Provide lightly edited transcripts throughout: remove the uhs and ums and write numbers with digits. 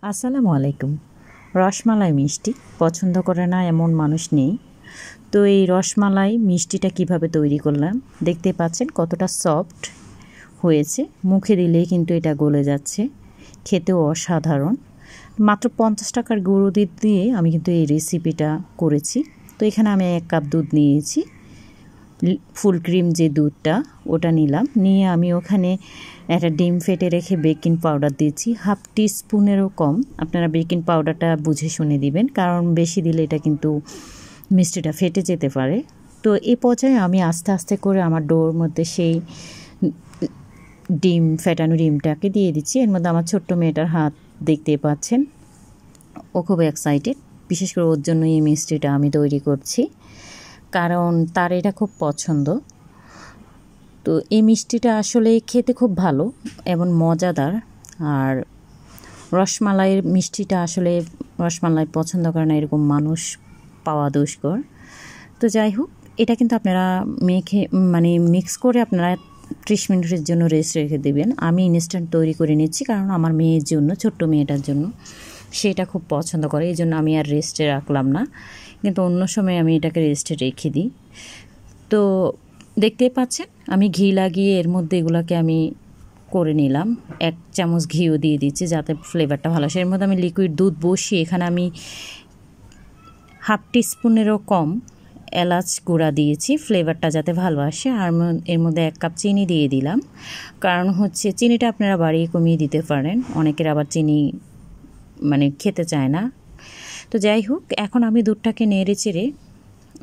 আসসালামু আলাইকুম। রসমালাই মিষ্টি পছন্দ করে না এমন মানুষ নেই। তো এই রসমালাই মিষ্টিটা কিভাবে তৈরি করলাম দেখতে পাচ্ছেন কতটা সফট হয়েছে, মুখে দিলেই কিন্তু এটা গলে যাচ্ছে, খেতেও অসাধারণ। মাত্র 50 টাকার গুঁড়ো দুধ দিয়ে আমি কিন্তু এই রেসিপিটা করেছি। তো এখানে আমি 1 কাপ দুধ নিয়েছি, ফুল ক্রিম যে দুধটা ওটা নিলাম, নিয়ে আমি ওখানে একটা ডিম ফেটে রেখে বেকিং পাউডার দিয়েছি, হাফ টিস্পুনেরও কম। আপনারা বেকিং পাউডারটা বুঝে শুনে দিবেন, কারণ বেশি দিলে এটা কিন্তু মিষ্টিটা ফেটে যেতে পারে। তো এই পর্যায়ে আমি আস্তে আস্তে করে আমার ডোর মধ্যে সেই ফেটানো ডিমটাকে দিয়ে দিচ্ছি। এর মধ্যে আমার ছোট্ট মেয়েটার হাত দেখতে পাচ্ছেন, ও খুব এক্সাইটেড। বিশেষ করে ওর জন্য এই মিষ্টিটা আমি তৈরি করছি, কারণ তার এটা খুব পছন্দ। তো এই মিষ্টিটা আসলে খেতে খুব ভালো এবং মজাদার। আর রসমালাইয়ের মিষ্টিটা আসলে রসমালাই পছন্দ করে না এরকম মানুষ পাওয়া দুষ্কর। তো যাই হোক, এটা কিন্তু আপনারা মিক্স করে আপনারা 30 মিনিটের জন্য রেস্ট রেখে দেবেন। আমি ইনস্ট্যান্ট তৈরি করে নিচ্ছি, কারণ আমার মেয়ের জন্য, ছোট্ট মেয়েটার জন্য, সেটা খুব পছন্দ করে, এই জন্য আমি আর রেস্টে রাখলাম না। কিন্তু অন্য সময় আমি এটাকে রেস্টে রেখে দিই। তো দেখতেই পাচ্ছেন আমি ঘি লাগিয়ে এর মধ্যে এগুলোকে আমি করে নিলাম। 1 চামচ ঘিও দিয়ে দিচ্ছি যাতে ফ্লেভারটা ভালো আসে। এর মধ্যে আমি লিকুইড দুধ বসিয়ে এখানে আমি হাফ টিস্পুনেরও কম এলাচ গুঁড়া দিয়েছি, ফ্লেভারটা যাতে ভালো আসে। আর এর মধ্যে 1 কাপ চিনি দিয়ে দিলাম, কারণ হচ্ছে চিনিটা আপনারা বাড়িয়ে কমিয়ে দিতে পারেন, অনেকের আবার চিনি খেতে চায় না। তো যাই হোক, এখন আমি দুধটাকে নেড়ে চেড়ে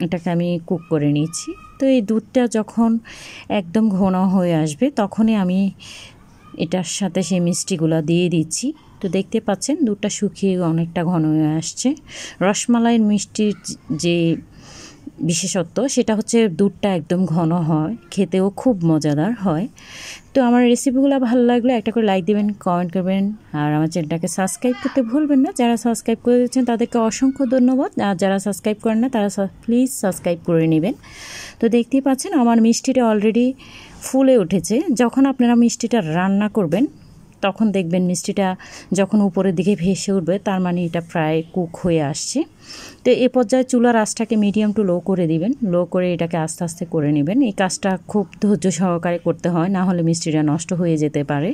এটাকে আমি কুক করে নিচ্ছি। তো এই দুধটা যখন একদম ঘন হয়ে আসবে তখনই আমি এটার সাথে সেই মিষ্টিগুলো দিয়ে দিচ্ছি। তো দেখতে পাচ্ছেন দুধটা শুকিয়ে অনেকটা ঘন হয়ে আসছে। রসমালাইয়ের মিষ্টির যে বিশেষত্ব সেটা হচ্ছে দুধটা একদম ঘন হয়, খেতেও খুব মজাদার হয়। তো আমার রেসিপিগুলো ভালো লাগলে একটা করে লাইক দেবেন, কমেন্ট করবেন, আর আমার চ্যানেলটাকে সাবস্ক্রাইব করতে ভুলবেন না। যারা সাবস্ক্রাইব করে দিচ্ছেন তাদেরকে অসংখ্য ধন্যবাদ, আর যারা সাবস্ক্রাইব করেন না তারা প্লিজ সাবস্ক্রাইব করে নেবেন। তো দেখতেই পাচ্ছেন আমার মিষ্টিটা অলরেডি ফুলে উঠেছে। যখন আপনারা মিষ্টিটা রান্না করবেন তখন দেখবেন মিষ্টিটা যখন উপরের দিকে ভেসে উঠবে, তার মানে এটা প্রায় কুক হয়ে আসছে। তো এ পর্যায়ে চুলার আঁচটাকে মিডিয়াম টু লো করে দিবেন, লো করে এটাকে আস্তে আস্তে করে নেবেন। এই কাজটা খুব ধৈর্য সহকারে করতে হয়, না হলে মিষ্টিটা নষ্ট হয়ে যেতে পারে।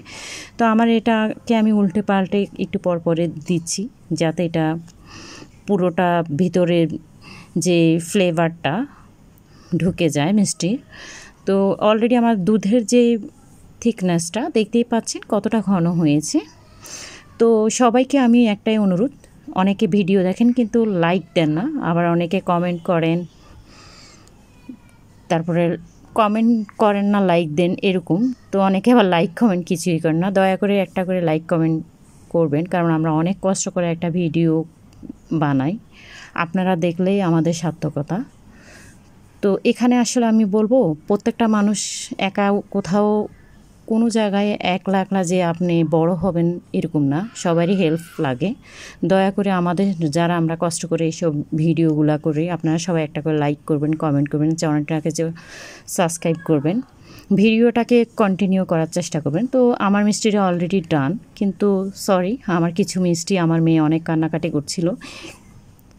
তো আমার এটাকে আমি উল্টে পাল্টে একটু পর পরে দিচ্ছি, যাতে এটা পুরোটা ভিতরের যে ফ্লেভারটা ঢুকে যায় মিষ্টির। তো অলরেডি আমার দুধের যে থিকনেসটা দেখতেই পাচ্ছেন কতটা ঘন হয়েছে। তো সবাইকে আমি একটাই অনুরোধ, অনেকে ভিডিও দেখেন কিন্তু লাইক দেন না, আবার অনেকে কমেন্ট করেন, তারপরে কমেন্ট করেন না লাইক দেন এরকম। তো অনেকে আবার লাইক কমেন্ট কিছুই করেন না। দয়া করে একটা করে লাইক কমেন্ট করবেন, কারণ আমরা অনেক কষ্ট করে একটা ভিডিও বানাই, আপনারা দেখলেই আমাদের সার্থকতা। তো এখানে আসলে আমি বলবো, প্রত্যেকটা মানুষ একা কোথাও কোনো জায়গায় একলা একলা যে আপনি বড় হবেন এরকম না, সবারই হেল্প লাগে। দয়া করে আমাদের যারা আমরা কষ্ট করে এইসব ভিডিওগুলো করি, আপনারা সবাই একটা করে লাইক করবেন, কমেন্ট করবেন, চ্যানেলটাকে যে সাবস্ক্রাইব করবেন, ভিডিওটাকে কন্টিনিউ করার চেষ্টা করবেন। তো আমার মিষ্টিটা অলরেডি ডান, কিন্তু সরি, আমার কিছু মিষ্টি আমার মেয়ে অনেক কান্নাকাটি করছিল,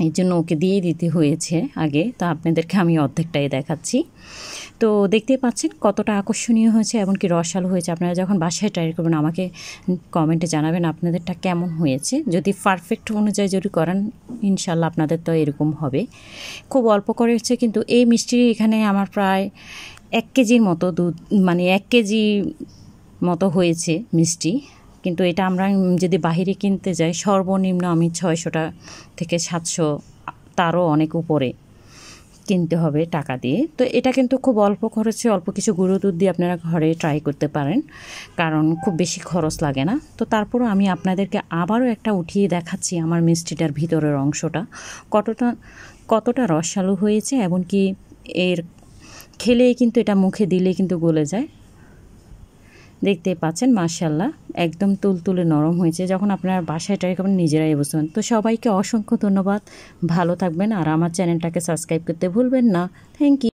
এই জন্য ওকে দিয়ে দিতে হয়েছে আগে। তো আপনাদেরকে আমি অর্ধেকটাই দেখাচ্ছি। তো দেখতে পাচ্ছেন কতটা আকর্ষণীয় হয়েছে এবং কি রসালো হয়েছে। আপনারা যখন বাসায় ট্রাই করবেন আমাকে কমেন্টে জানাবেন আপনাদেরটা কেমন হয়েছে। যদি পারফেক্ট অনুযায়ী যদি করেন, ইনশাল্লাহ আপনাদের তো এরকম হবে। খুব অল্প করে হচ্ছে, কিন্তু এই মিষ্টি এখানে আমার প্রায় 1 কেজির মতো দুধ, 1 কেজি মতো হয়েছে মিষ্টি। কিন্তু এটা আমরা যদি বাহিরে কিনতে যাই সর্বনিম্ন আমি 600 থেকে 700, তারও অনেক উপরে কিনতে হবে টাকা দিয়ে। তো এটা কিন্তু খুব অল্প খরচে অল্প কিছু গুঁড়ো দুধ দিয়ে আপনারা ঘরে ট্রাই করতে পারেন, কারণ খুব বেশি খরচ লাগে না। তো তারপরও আমি আপনাদেরকে আবারও একটা উঠিয়ে দেখাচ্ছি আমার মিষ্টিটার ভিতরের অংশটা কতটা রসালো হয়েছে, এবং কি এর খেলেই কিন্তু এটা মুখে দিলেই কিন্তু গলে যায়। দেখতে পাচ্ছেন মাশাআল্লাহ একদম তুলতুলে নরম হয়েছে। যখন আপনারা বাসায় ট্রাই করবেন নিজেরাই বুঝবেন। তো সবাইকে অসংখ্য ধন্যবাদ, ভালো থাকবেন, আর আমার চ্যানেলটাকে সাবস্ক্রাইব করতে ভুলবেন না। Thank you.